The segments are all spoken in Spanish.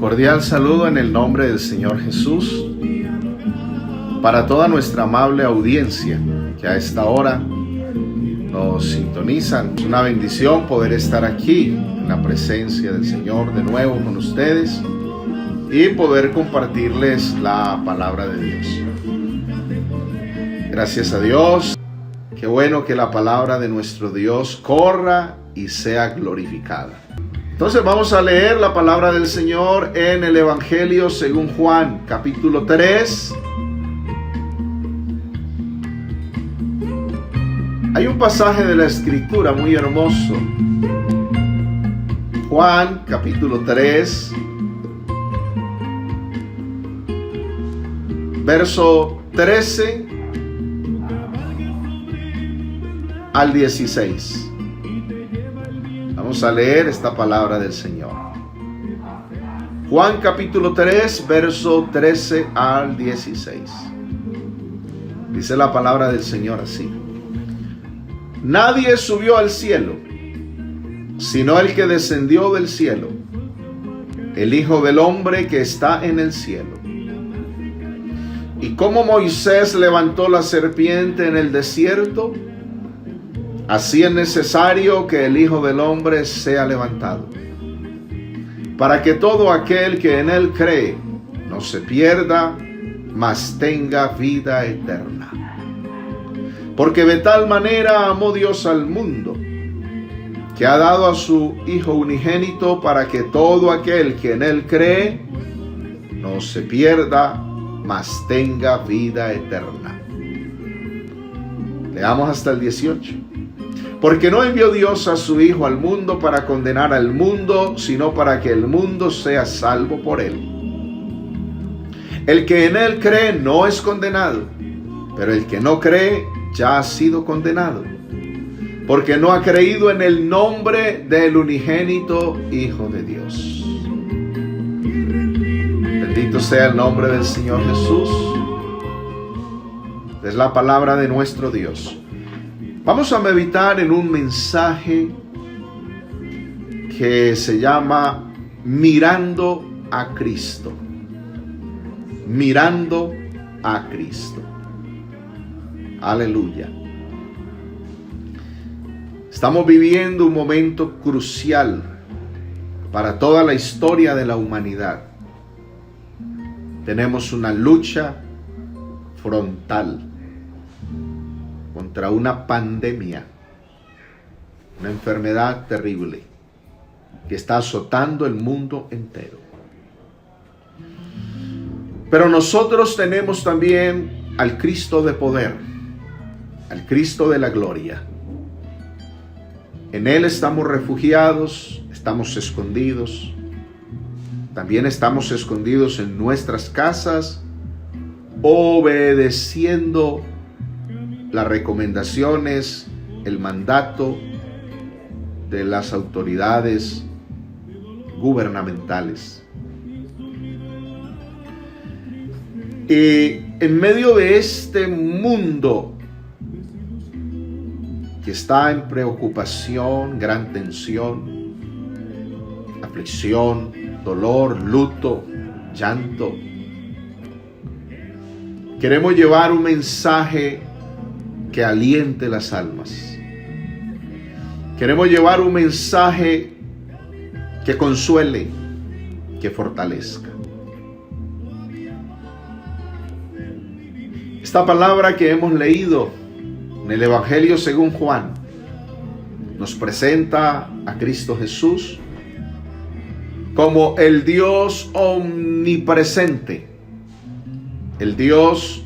Cordial saludo en el nombre del Señor Jesús para toda nuestra amable audiencia que a esta hora nos sintonizan. Es una bendición poder estar aquí en la presencia del Señor de nuevo con ustedes y poder compartirles la palabra de Dios. Gracias a Dios. Qué bueno que la palabra de nuestro Dios corra y sea glorificada. Entonces vamos a leer la palabra del Señor en el Evangelio según Juan, capítulo 3. Hay un pasaje de la Escritura muy hermoso. Juan, capítulo 3, verso 13 al 16. Vamos a leer esta palabra del Señor. Juan capítulo 3, verso 13 al 16. Dice la palabra del Señor así: Nadie subió al cielo, sino el que descendió del cielo, el Hijo del Hombre que está en el cielo. Y como Moisés levantó la serpiente en el desierto, así es necesario que el Hijo del Hombre sea levantado, para que todo aquel que en él cree no se pierda, mas tenga vida eterna. Porque de tal manera amó Dios al mundo, que ha dado a su Hijo unigénito, para que todo aquel que en él cree no se pierda, mas tenga vida eterna. Leamos hasta el 18. Porque no envió Dios a su Hijo al mundo para condenar al mundo, sino para que el mundo sea salvo por él. El que en él cree no es condenado, pero el que no cree ya ha sido condenado, porque no ha creído en el nombre del unigénito Hijo de Dios. Bendito sea el nombre del Señor Jesús. Es la palabra de nuestro Dios. Vamos a meditar en un mensaje que se llama Mirando a Cristo. Mirando a Cristo. Aleluya. Estamos viviendo un momento crucial para toda la historia de la humanidad. Tenemos una lucha frontal contra una pandemia, una enfermedad terrible que está azotando el mundo entero. Pero nosotros tenemos también al Cristo de poder, al Cristo de la gloria. En Él estamos refugiados, estamos escondidos. También estamos escondidos en nuestras casas, obedeciendo las recomendaciones, el mandato de las autoridades gubernamentales. Y en medio de este mundo que está en preocupación, gran tensión, aflicción, dolor, luto, llanto, queremos llevar un mensaje que aliente las almas. Queremos llevar un mensaje que consuele, que fortalezca. Esta palabra que hemos leído en el Evangelio según Juan nos presenta a Cristo Jesús como el Dios omnipresente, el Dios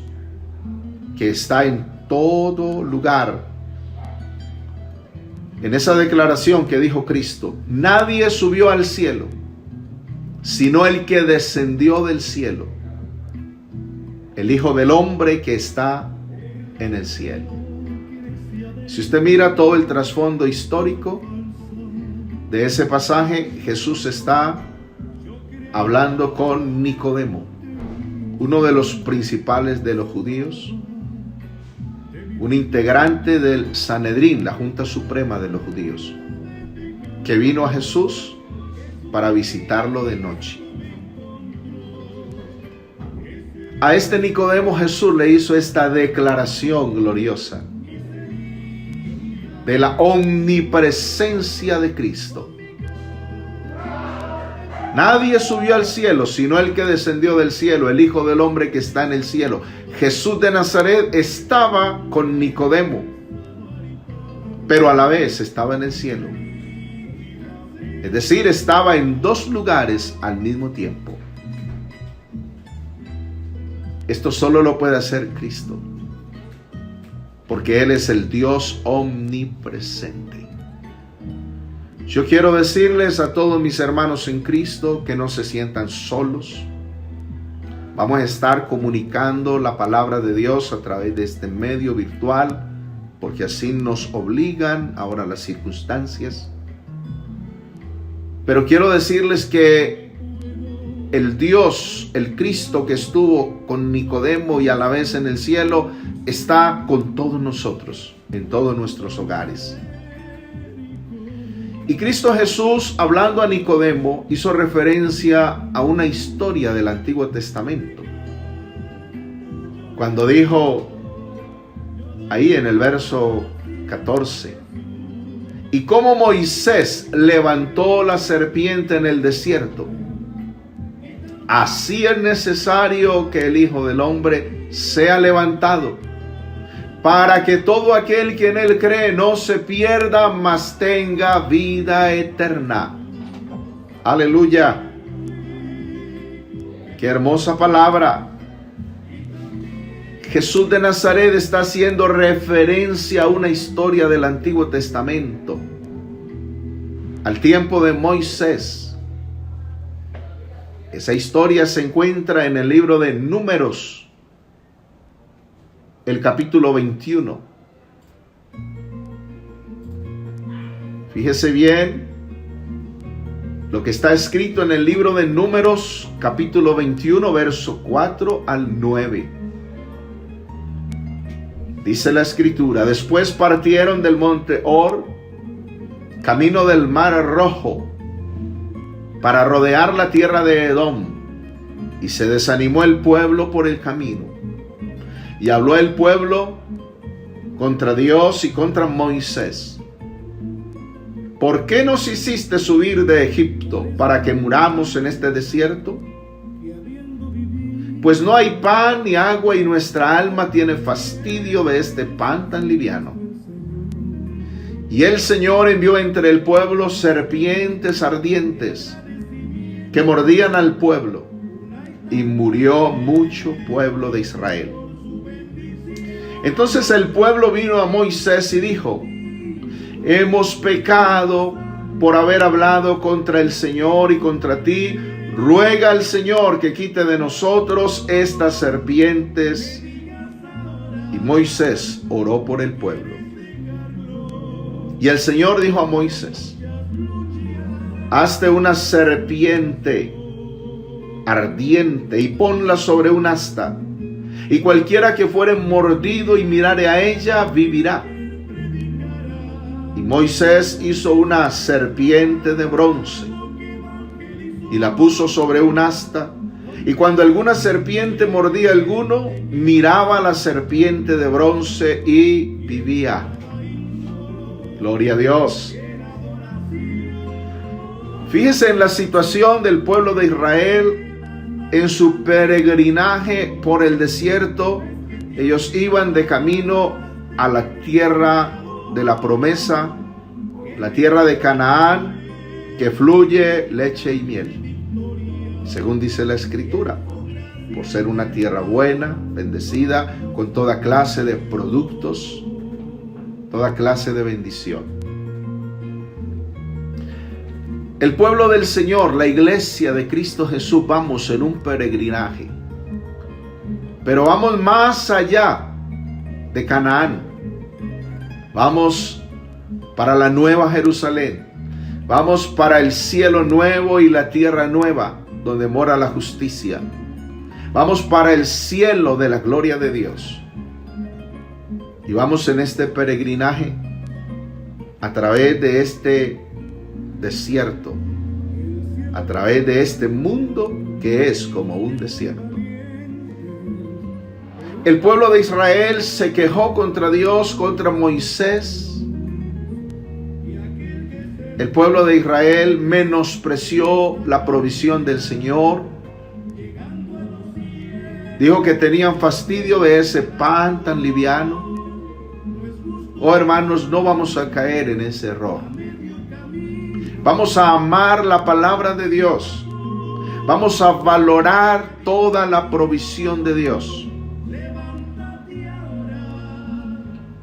que está en todo lugar. En esa declaración que dijo Cristo: nadie subió al cielo, sino el que descendió del cielo, el Hijo del Hombre que está en el cielo. Si usted mira todo el trasfondo histórico de ese pasaje, Jesús está hablando con Nicodemo, uno de los principales de los judíos, un integrante del Sanedrín, la Junta Suprema de los Judíos, que vino a Jesús para visitarlo de noche. A este Nicodemo Jesús le hizo esta declaración gloriosa de la omnipresencia de Cristo. Nadie subió al cielo sino el que descendió del cielo, el Hijo del Hombre que está en el cielo. Jesús de Nazaret estaba con Nicodemo, pero a la vez estaba en el cielo. Es decir, estaba en dos lugares al mismo tiempo. Esto solo lo puede hacer Cristo, porque Él es el Dios omnipresente. Yo quiero decirles a todos mis hermanos en Cristo que no se sientan solos. Vamos a estar comunicando la palabra de Dios a través de este medio virtual, porque así nos obligan ahora las circunstancias. Pero quiero decirles que el Dios, el Cristo que estuvo con Nicodemo y a la vez en el cielo, está con todos nosotros, en todos nuestros hogares. Y Cristo Jesús, hablando a Nicodemo, hizo referencia a una historia del Antiguo Testamento. Cuando dijo, ahí en el verso 14, y cómo Moisés levantó la serpiente en el desierto, así es necesario que el Hijo del Hombre sea levantado, para que todo aquel que en él cree no se pierda, mas tenga vida eterna. Aleluya. Qué hermosa palabra. Jesús de Nazaret está haciendo referencia a una historia del Antiguo Testamento, al tiempo de Moisés. Esa historia se encuentra en el libro de Números, el capítulo 21. Fíjese bien lo que está escrito en el libro de Números, capítulo 21, verso 4 al 9. Dice la escritura: después partieron del monte Hor, camino del mar Rojo, para rodear la tierra de Edom, y se desanimó el pueblo por el camino. Y habló el pueblo contra Dios y contra Moisés: ¿por qué nos hiciste subir de Egipto para que muramos en este desierto? Pues no hay pan ni agua, y nuestra alma tiene fastidio de este pan tan liviano. Y el Señor envió entre el pueblo serpientes ardientes que mordían al pueblo, y murió mucho pueblo de Israel. Entonces el pueblo vino a Moisés y dijo: hemos pecado por haber hablado contra el Señor y contra ti. Ruega al Señor que quite de nosotros estas serpientes. Y Moisés oró por el pueblo. Y el Señor dijo a Moisés: hazte una serpiente ardiente y ponla sobre un asta, y cualquiera que fuere mordido y mirare a ella vivirá. Y Moisés hizo una serpiente de bronce y la puso sobre un asta, y cuando alguna serpiente mordía a alguno, miraba a la serpiente de bronce y vivía. Gloria a Dios. Fíjese en la situación del pueblo de Israel en su peregrinaje por el desierto. Ellos iban de camino a la tierra de la promesa, la tierra de Canaán, que fluye leche y miel, según dice la Escritura, por ser una tierra buena, bendecida, con toda clase de productos, toda clase de bendición. El pueblo del Señor, la iglesia de Cristo Jesús, vamos en un peregrinaje, pero vamos más allá de Canaán. Vamos para la nueva Jerusalén, vamos para el cielo nuevo y la tierra nueva, donde mora la justicia. Vamos para el cielo de la gloria de Dios. Y vamos en este peregrinaje a través de este desierto, a través de este mundo que es como un desierto. El pueblo de Israel se quejó contra Dios, contra Moisés. El pueblo de Israel menospreció la provisión del Señor. Dijo que tenían fastidio de ese pan tan liviano. Oh, hermanos, no vamos a caer en ese error. Vamos a amar la palabra de Dios. Vamos a valorar toda la provisión de Dios.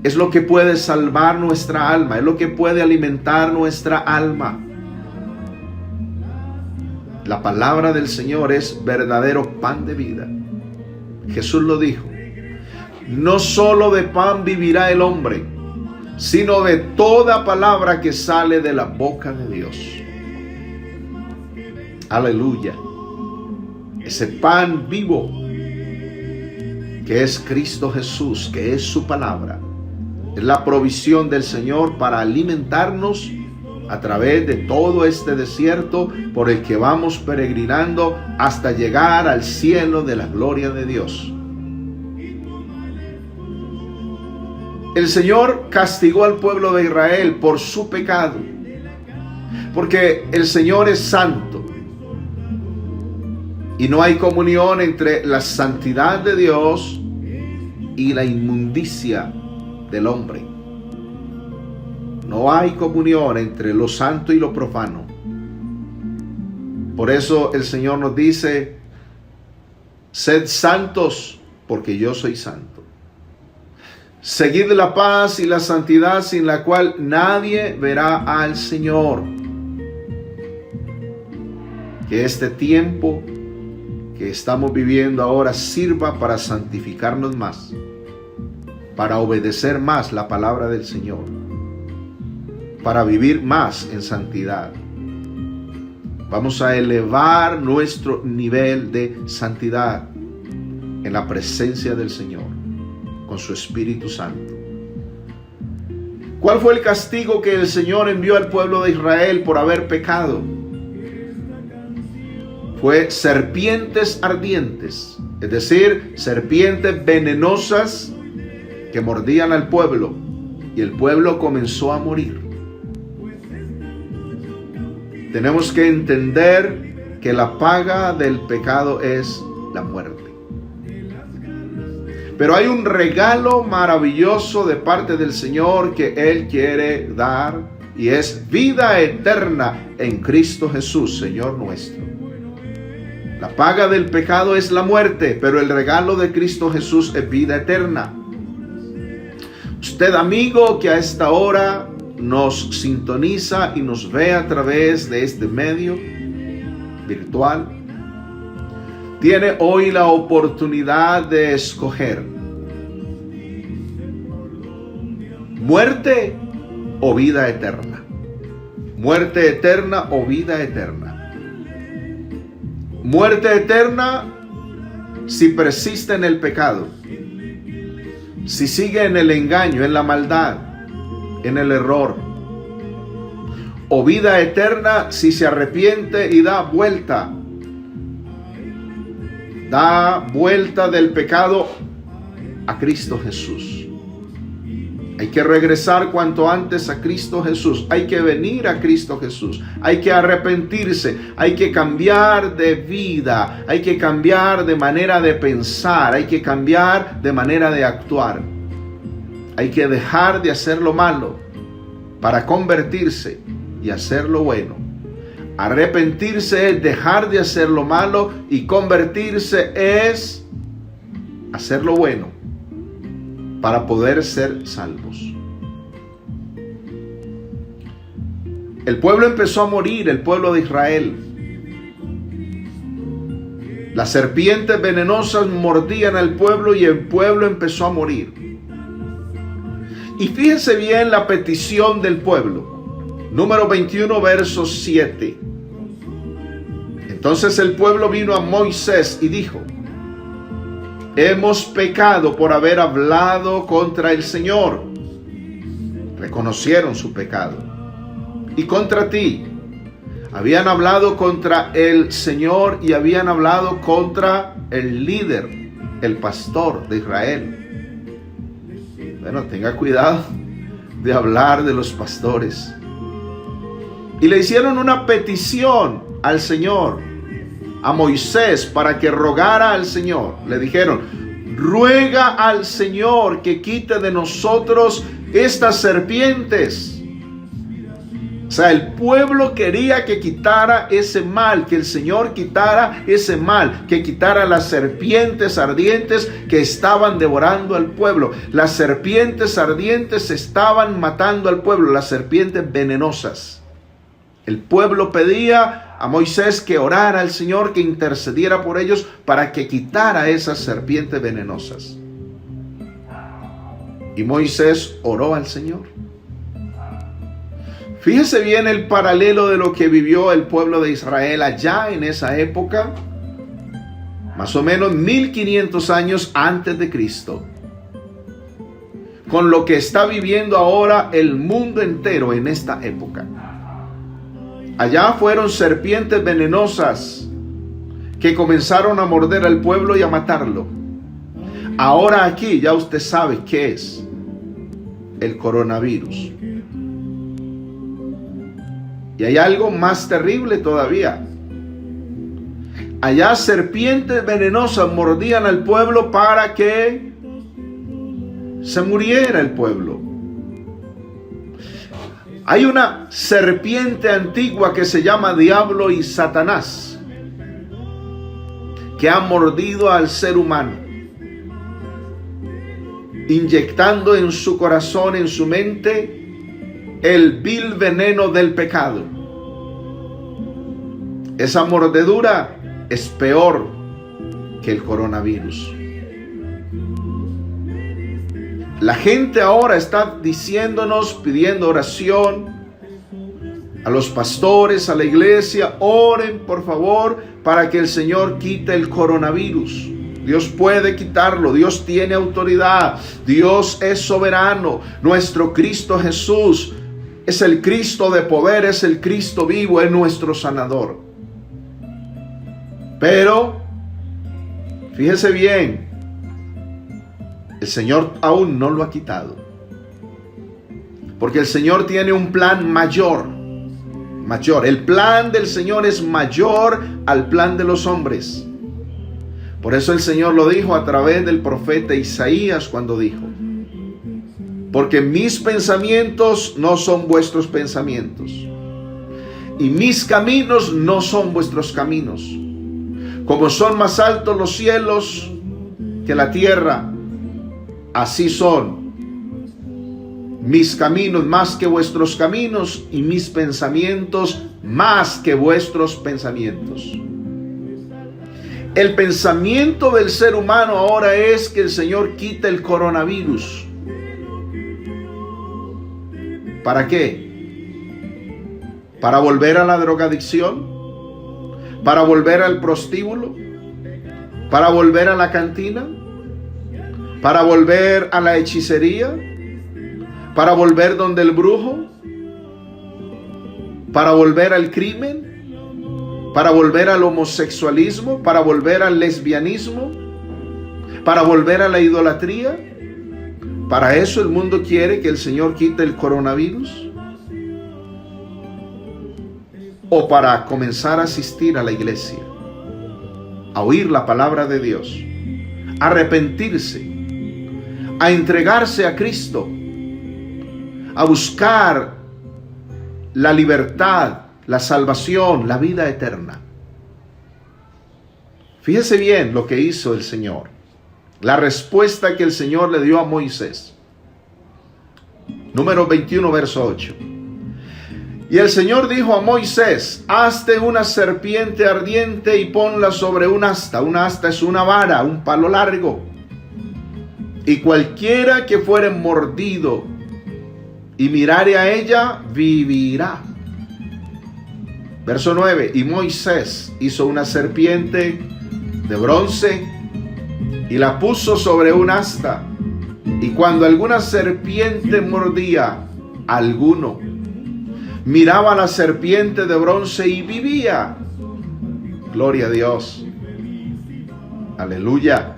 Es lo que puede salvar nuestra alma, es lo que puede alimentar nuestra alma. La palabra del Señor es verdadero pan de vida. Jesús lo dijo. No solo de pan vivirá el hombre, sino de toda palabra que sale de la boca de Dios. Aleluya. Ese pan vivo que es Cristo Jesús, que es su palabra, es la provisión del Señor para alimentarnos a través de todo este desierto por el que vamos peregrinando hasta llegar al cielo de la gloria de Dios. El Señor castigó al pueblo de Israel por su pecado, porque el Señor es santo y no hay comunión entre la santidad de Dios y la inmundicia del hombre. No hay comunión entre lo santo y lo profano. Por eso el Señor nos dice: sed santos porque yo soy santo. Seguid la paz y la santidad, sin la cual nadie verá al Señor. Que este tiempo que estamos viviendo ahora sirva para santificarnos más, para obedecer más la palabra del Señor, para vivir más en santidad. Vamos a elevar nuestro nivel de santidad en la presencia del Señor, con su Espíritu Santo. ¿Cuál fue el castigo que el Señor envió al pueblo de Israel por haber pecado? Fue serpientes ardientes, es decir, serpientes venenosas que mordían al pueblo, y el pueblo comenzó a morir. Tenemos que entender que la paga del pecado es la muerte. Pero hay un regalo maravilloso de parte del Señor que Él quiere dar, y es vida eterna en Cristo Jesús, Señor nuestro. La paga del pecado es la muerte, pero el regalo de Cristo Jesús es vida eterna. Usted, amigo, que a esta hora nos sintoniza y nos ve a través de este medio virtual, tiene hoy la oportunidad de escoger muerte o vida eterna. Muerte eterna o vida eterna. Muerte eterna si persiste en el pecado, si sigue en el engaño, en la maldad, en el error. O vida eterna si se arrepiente y da vuelta del pecado a Cristo Jesús. Hay que regresar cuanto antes a Cristo Jesús. Hay que venir a Cristo Jesús. Hay que arrepentirse. Hay que cambiar de vida. Hay que cambiar de manera de pensar. Hay que cambiar de manera de actuar. Hay que dejar de hacer lo malo para convertirse y hacer lo bueno. Arrepentirse es dejar de hacer lo malo, y convertirse es hacer lo bueno para poder ser salvos. El pueblo empezó a morir, el pueblo de Israel. Las serpientes venenosas mordían al pueblo y el pueblo empezó a morir. Y fíjense bien la petición del pueblo. Número 21, verso 7. Entonces el pueblo vino a Moisés y dijo: hemos pecado por haber hablado contra el Señor. Reconocieron su pecado. Y contra ti. Habían hablado contra el Señor y habían hablado contra el líder el pastor de Israel. Bueno, tenga cuidado de hablar de los pastores. Y le hicieron una petición al Señor, a Moisés, para que rogara al Señor. Le dijeron: ruega al Señor que quite de nosotros estas serpientes. O sea, el pueblo quería que quitara ese mal, que el Señor quitara ese mal, que quitara las serpientes ardientes que estaban devorando al pueblo. Las serpientes ardientes estaban matando al pueblo, las serpientes venenosas. El pueblo pedía a Moisés que orara al Señor, que intercediera por ellos para que quitara esas serpientes venenosas. Y Moisés oró al Señor. Fíjese bien el paralelo de lo que vivió el pueblo de Israel allá en esa época, más o menos 1500 años antes de Cristo, con lo que está viviendo ahora el mundo entero en esta época. Allá fueron serpientes venenosas que comenzaron a morder al pueblo y a matarlo. Ahora aquí ya usted sabe qué es el coronavirus. Y hay algo más terrible todavía. Allá serpientes venenosas mordían al pueblo para que se muriera el pueblo. Hay una serpiente antigua que se llama Diablo y Satanás, que ha mordido al ser humano, inyectando en su corazón, en su mente, el vil veneno del pecado. Esa mordedura es peor que el coronavirus. La gente ahora está diciéndonos, pidiendo oración a los pastores, a la iglesia: oren por favor para que el Señor quite el coronavirus. Dios puede quitarlo, Dios tiene autoridad, Dios es soberano. Nuestro Cristo Jesús es el Cristo de poder, es el Cristo vivo, es nuestro sanador. Pero, fíjese bien, el Señor aún no lo ha quitado. Porque el Señor tiene un plan mayor. El plan del Señor es mayor al plan de los hombres. Por eso el Señor lo dijo a través del profeta Isaías cuando dijo: porque mis pensamientos no son vuestros pensamientos, y mis caminos no son vuestros caminos. Como son más altos los cielos que la tierra, así son mis caminos más que vuestros caminos, y mis pensamientos más que vuestros pensamientos. El pensamiento del ser humano ahora es que el Señor quite el coronavirus. ¿Para qué? ¿Para volver a la drogadicción? ¿Para volver al prostíbulo? ¿Para volver a la cantina? ¿Para volver a la hechicería? ¿Para volver donde el brujo? ¿Para volver al crimen? ¿Para volver al homosexualismo? ¿Para volver al lesbianismo? ¿Para volver a la idolatría? ¿Para eso el mundo quiere que el Señor quite el coronavirus? ¿O para comenzar a asistir a la iglesia, a oír la palabra de Dios, a arrepentirse, a entregarse a Cristo, a buscar la libertad, la salvación, la vida eterna? Fíjese bien lo que hizo el Señor. La respuesta que el Señor le dio a Moisés. Número 21, verso 8. Y el Señor dijo a Moisés: hazte una serpiente ardiente y ponla sobre un asta. Un asta es una vara, un palo largo. Y cualquiera que fuere mordido y mirare a ella, vivirá. Verso 9. Y Moisés hizo una serpiente de bronce y la puso sobre un asta. Y cuando alguna serpiente mordía a alguno, miraba a la serpiente de bronce y vivía. Gloria a Dios. Aleluya.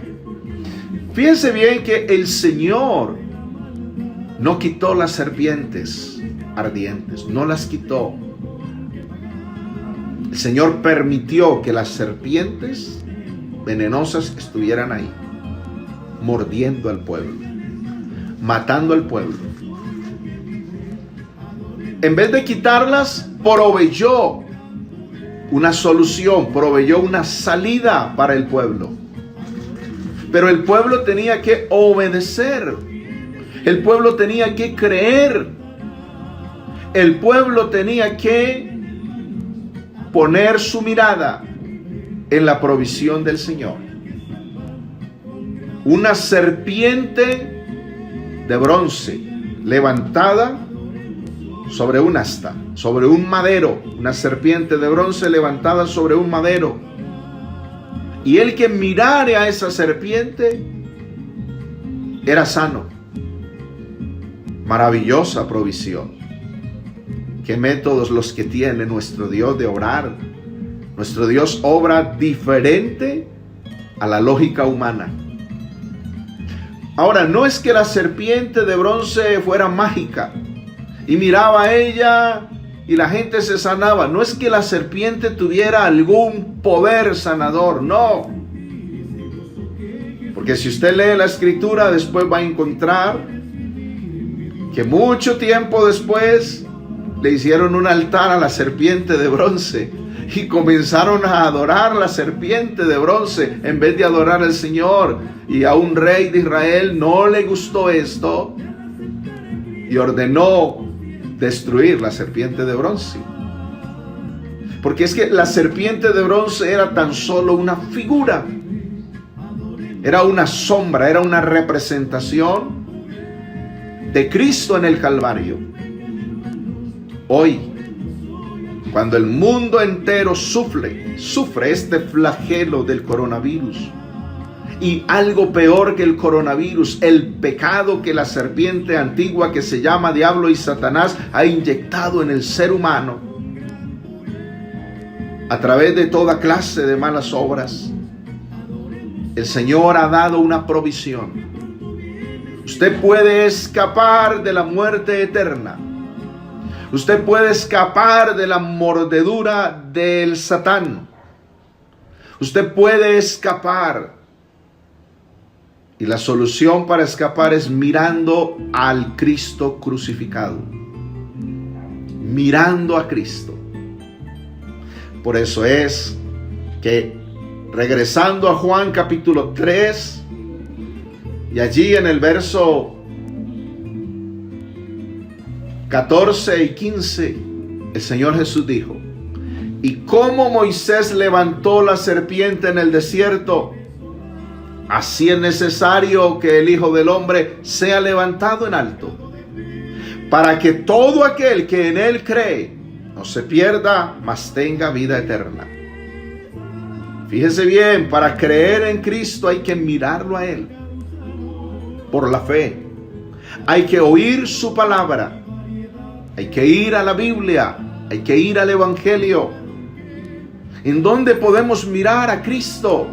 Fíjense bien que el Señor no quitó las serpientes ardientes, no las quitó. El Señor permitió que las serpientes venenosas estuvieran ahí, mordiendo al pueblo, matando al pueblo. En vez de quitarlas, proveyó una solución, proveyó una salida para el pueblo. Pero el pueblo tenía que obedecer. El pueblo tenía que creer. El pueblo tenía que poner su mirada en la provisión del Señor. Una serpiente de bronce levantada sobre un asta, sobre un madero. Una serpiente de bronce levantada sobre un madero. Y el que mirare a esa serpiente era sano. Maravillosa provisión. Qué métodos los que tiene nuestro Dios de obrar. Nuestro Dios obra diferente a la lógica humana. Ahora, no es que la serpiente de bronce fuera mágica y miraba a ella y la gente se sanaba. No es que la serpiente tuviera algún poder sanador, no. Porque si usted lee la escritura, después va a encontrar que mucho tiempo después le hicieron un altar a la serpiente de bronce y comenzaron a adorar la serpiente de bronce en vez de adorar al Señor. Y a un rey de Israel no le gustó esto y ordenó destruir la serpiente de bronce. Porque es que la serpiente de bronce era tan solo una figura, era una sombra, era una representación de Cristo en el Calvario. Hoy, cuando el mundo entero sufre este flagelo del coronavirus, y algo peor que el coronavirus, el pecado que la serpiente antigua que se llama diablo y Satanás ha inyectado en el ser humano a través de toda clase de malas obras, el Señor ha dado una provisión. Usted puede escapar de la muerte eterna. Usted puede escapar de la mordedura del Satán. Usted puede escapar. Y la solución para escapar es mirando al Cristo crucificado. Mirando a Cristo. Por eso es que, regresando a Juan capítulo 3, y allí en el verso 14 y 15, el Señor Jesús dijo: y como Moisés levantó la serpiente en el desierto, así es necesario que el Hijo del Hombre sea levantado en alto, para que todo aquel que en él cree no se pierda, mas tenga vida eterna. Fíjese bien, para creer en Cristo hay que mirarlo a Él por la fe. Hay que oír su palabra. Hay que ir a la Biblia. Hay que ir al Evangelio. ¿En dónde podemos mirar a Cristo?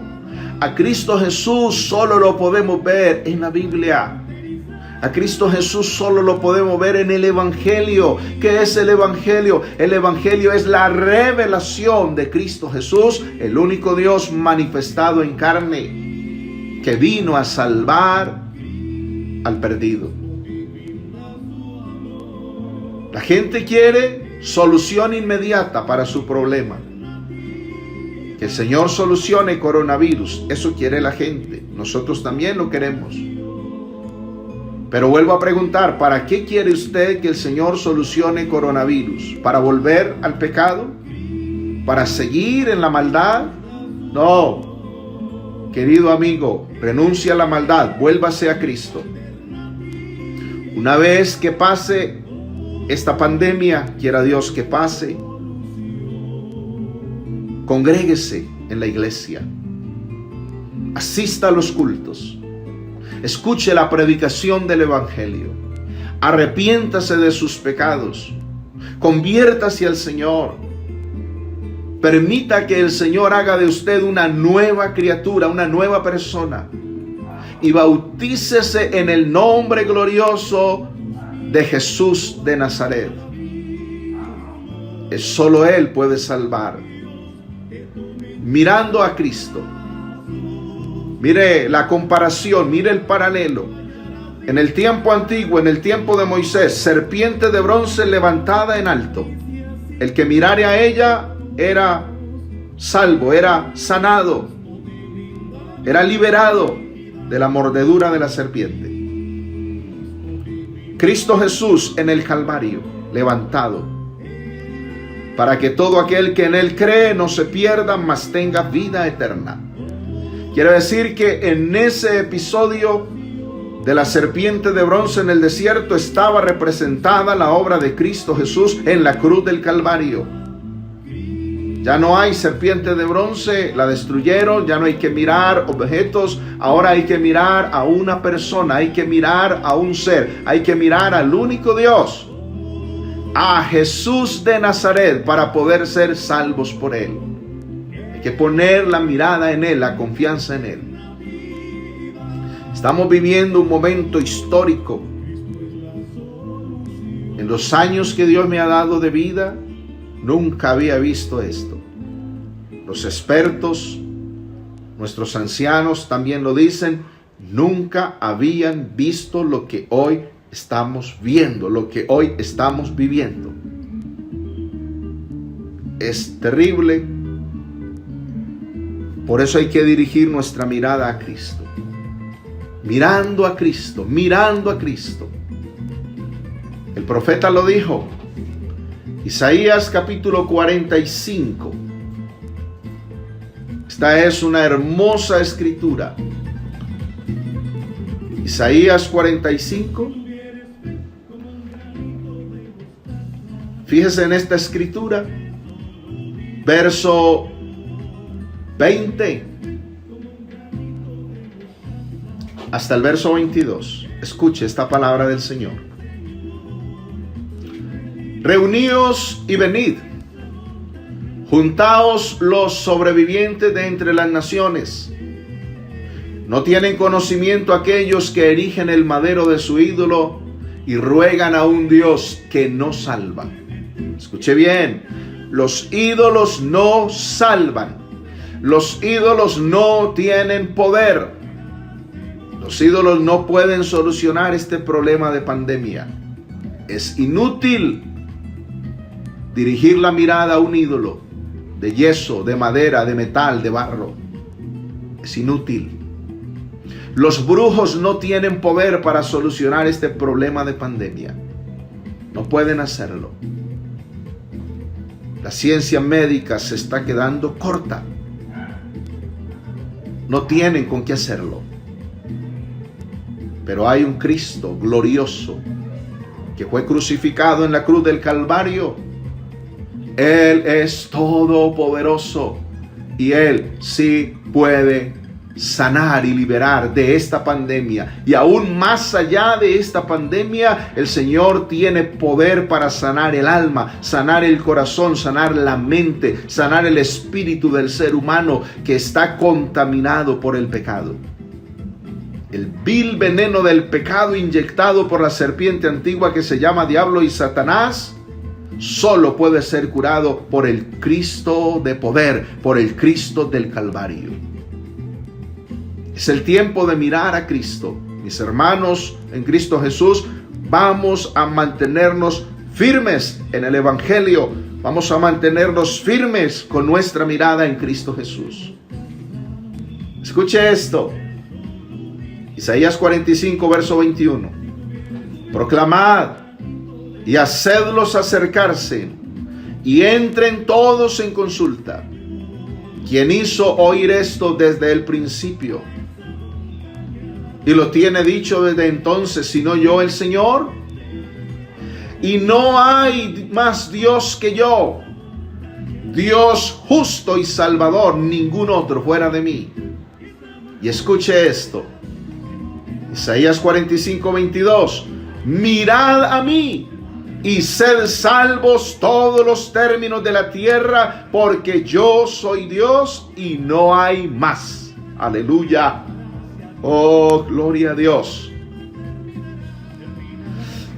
A Cristo Jesús solo lo podemos ver en la Biblia. A Cristo Jesús solo lo podemos ver en el Evangelio. ¿Qué es el Evangelio? El Evangelio es la revelación de Cristo Jesús, el único Dios manifestado en carne, que vino a salvar al perdido. La gente quiere solución inmediata para su problema. Que el Señor solucione coronavirus, eso quiere la gente. Nosotros también lo queremos. Pero vuelvo a preguntar, ¿para qué quiere usted que el Señor solucione coronavirus? ¿Para volver al pecado? ¿Para seguir en la maldad? No, querido amigo, renuncia a la maldad, vuélvase a Cristo. Una vez que pase esta pandemia, quiera Dios que pase, congréguese en la iglesia, asista a los cultos, escuche la predicación del Evangelio, arrepiéntase de sus pecados, conviértase al Señor, permita que el Señor haga de usted una nueva criatura, una nueva persona, y bautícese en el nombre glorioso de Jesús de Nazaret. Solo Él puede salvar. Mirando a Cristo. Mire la comparación, mire el paralelo. En el tiempo antiguo, en el tiempo de Moisés, serpiente de bronce levantada en alto. El que mirare a ella era salvo, era sanado, era liberado de la mordedura de la serpiente. Cristo Jesús en el Calvario, levantado, para que todo aquel que en Él cree no se pierda, mas tenga vida eterna. Quiere decir que en ese episodio de la serpiente de bronce en el desierto estaba representada la obra de Cristo Jesús en la cruz del Calvario. Ya no hay serpiente de bronce, la destruyeron, ya no hay que mirar objetos, ahora hay que mirar a una persona, hay que mirar a un ser, hay que mirar al único Dios, a Jesús de Nazaret, para poder ser salvos por Él. Hay que poner la mirada en Él, la confianza en Él. Estamos viviendo un momento histórico. En los años que Dios me ha dado de vida, nunca había visto esto. Los expertos, nuestros ancianos también lo dicen, nunca habían visto lo que hoy estamos viendo, lo que hoy estamos viviendo. Es terrible. Por eso hay que dirigir nuestra mirada a Cristo. Mirando a Cristo, mirando a Cristo. El profeta lo dijo. Isaías capítulo 45. Esta es una hermosa escritura. Isaías 45. Fíjese en esta escritura. Verso 20. Hasta el verso 22. Escuche esta palabra del Señor. Reuníos y venid, juntaos los sobrevivientes de entre las naciones. No tienen conocimiento aquellos que erigen el madero de su ídolo y ruegan a un Dios que no salva. Escuche bien, los ídolos no salvan. Los ídolos no tienen poder. Los ídolos no pueden solucionar este problema de pandemia. Es inútil dirigir la mirada a un ídolo de yeso, de madera, de metal, de barro. Es inútil. Los brujos no tienen poder para solucionar este problema de pandemia. No pueden hacerlo. La ciencia médica se está quedando corta. No tienen con qué hacerlo. Pero hay un Cristo glorioso que fue crucificado en la cruz del Calvario. Él es todopoderoso y Él sí puede sanar y liberar de esta pandemia. Y aún más allá de esta pandemia, el Señor tiene poder para sanar el alma, sanar el corazón, sanar la mente, sanar el espíritu del ser humano que está contaminado por el pecado. El vil veneno del pecado inyectado por la serpiente antigua que se llama diablo y Satanás solo puede ser curado por el Cristo de poder, por el Cristo del Calvario. Es el tiempo de mirar a Cristo. Mis hermanos en Cristo Jesús, vamos a mantenernos firmes en el Evangelio. Vamos a mantenernos firmes con nuestra mirada en Cristo Jesús. Escuche esto. Isaías 45, verso 21. Proclamad y hacedlos acercarse y entren todos en consulta. ¿Quién hizo oír esto desde el principio? Y lo tiene dicho desde entonces, sino yo el Señor. Y no hay más Dios que yo, Dios justo y salvador, ningún otro fuera de mí. Y escuche esto. Isaías 45, 22. Mirad a mí y sed salvos todos los términos de la tierra, porque yo soy Dios y no hay más. Aleluya. Oh, gloria a Dios.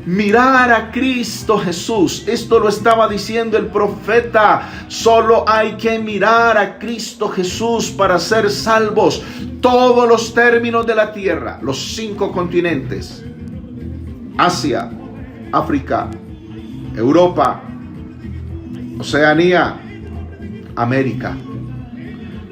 Mirar a Cristo Jesús. Esto lo estaba diciendo el profeta. Solo hay que mirar a Cristo Jesús para ser salvos. Todos los términos de la tierra, los 5 continentes: Asia, África, Europa, Oceanía, América.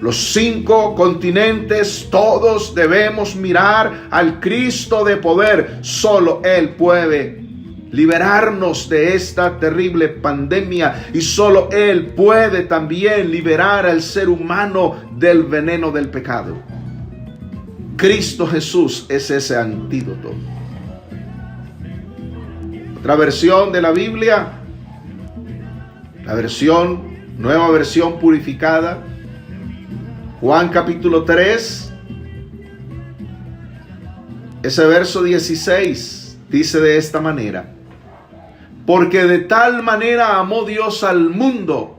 Los 5 continentes, todos debemos mirar al Cristo de poder. Solo Él puede liberarnos de esta terrible pandemia, y solo Él puede también liberar al ser humano del veneno del pecado. Cristo Jesús es ese antídoto. Otra versión de la Biblia, la nueva versión purificada, Juan capítulo 3, ese verso 16, dice de esta manera: porque de tal manera amó Dios al mundo,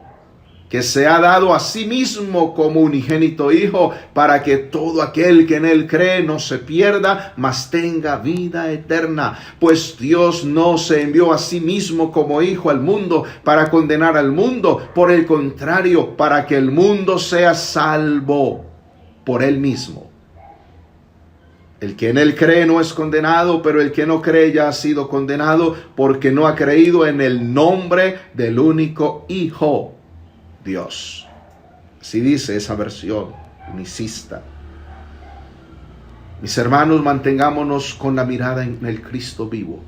que se ha dado a sí mismo como unigénito Hijo, para que todo aquel que en Él cree no se pierda, mas tenga vida eterna. Pues Dios no se envió a sí mismo como Hijo al mundo para condenar al mundo, por el contrario, para que el mundo sea salvo por Él mismo. El que en Él cree no es condenado, pero el que no cree ya ha sido condenado, porque no ha creído en el nombre del único Hijo Dios. Así dice esa versión unicista. Mis hermanos, mantengámonos con la mirada en el Cristo vivo,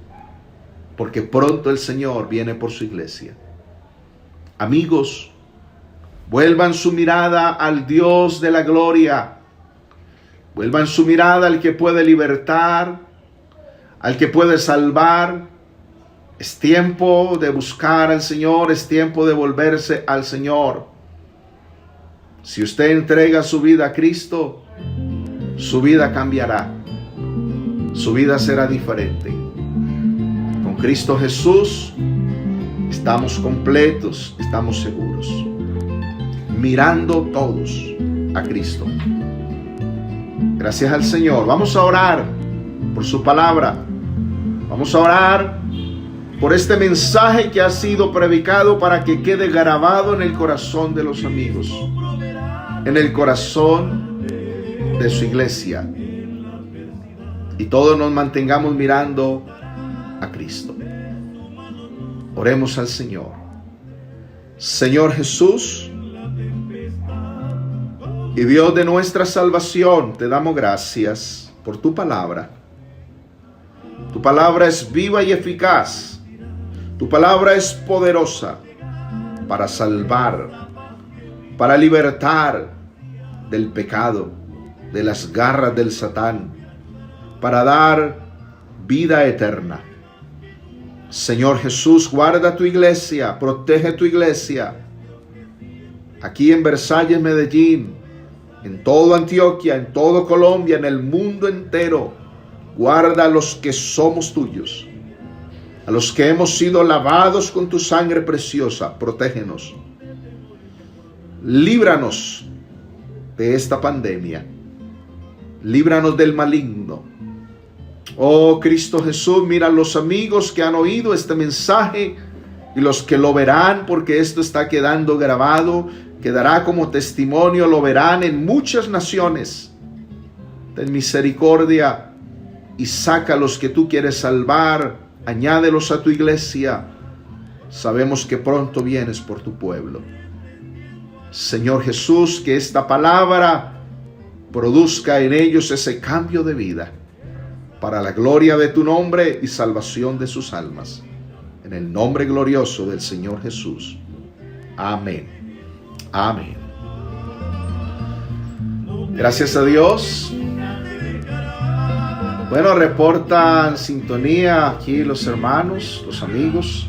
porque pronto el Señor viene por su iglesia. Amigos, vuelvan su mirada al Dios de la gloria. Vuelvan su mirada al que puede libertar, al que puede salvar. Es tiempo de buscar al Señor, es tiempo de volverse al Señor. Si usted entrega su vida a Cristo, su vida cambiará. Su vida será diferente. Con Cristo Jesús estamos completos, estamos seguros. Mirando todos a Cristo. Gracias al Señor. Vamos a orar por su palabra. Vamos a orar por este mensaje que ha sido predicado, para que quede grabado en el corazón de los amigos, en el corazón de su iglesia, y todos nos mantengamos mirando a Cristo. Oremos al Señor. Señor Jesús y Dios de nuestra salvación, te damos gracias por tu palabra. Tu palabra es viva y eficaz. Tu palabra es poderosa para salvar, para libertar del pecado, de las garras del Satán, para dar vida eterna. Señor Jesús, guarda tu iglesia, protege tu iglesia, aquí en Versalles, Medellín, en todo Antioquia, en todo Colombia, en el mundo entero. Guarda a los que somos tuyos, a los que hemos sido lavados con tu sangre preciosa. Protégenos. Líbranos de esta pandemia. Líbranos del maligno. Oh Cristo Jesús, mira a los amigos que han oído este mensaje y los que lo verán, porque esto está quedando grabado, quedará como testimonio, lo verán en muchas naciones. Ten misericordia y saca a los que tú quieres salvar. Añádelos a tu iglesia. Sabemos que pronto vienes por tu pueblo. Señor Jesús, que esta palabra produzca en ellos ese cambio de vida, para la gloria de tu nombre y salvación de sus almas. En el nombre glorioso del Señor Jesús. Amén. Amén. Gracias a Dios. Bueno, reportan sintonía aquí los hermanos, los amigos.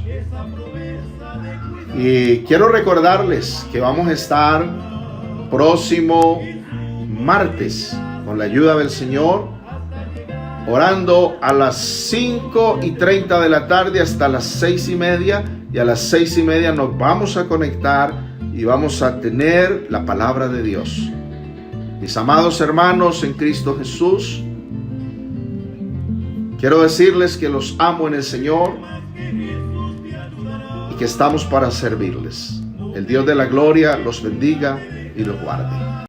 Y quiero recordarles que vamos a estar próximo martes, con la ayuda del Señor, orando a las 5:30 de la tarde hasta las 6:30. Y a las 6:30 nos vamos a conectar y vamos a tener la palabra de Dios. Mis amados hermanos en Cristo Jesús, Quiero decirles que los amo en el Señor y que estamos para servirles. El Dios de la gloria los bendiga y los guarde.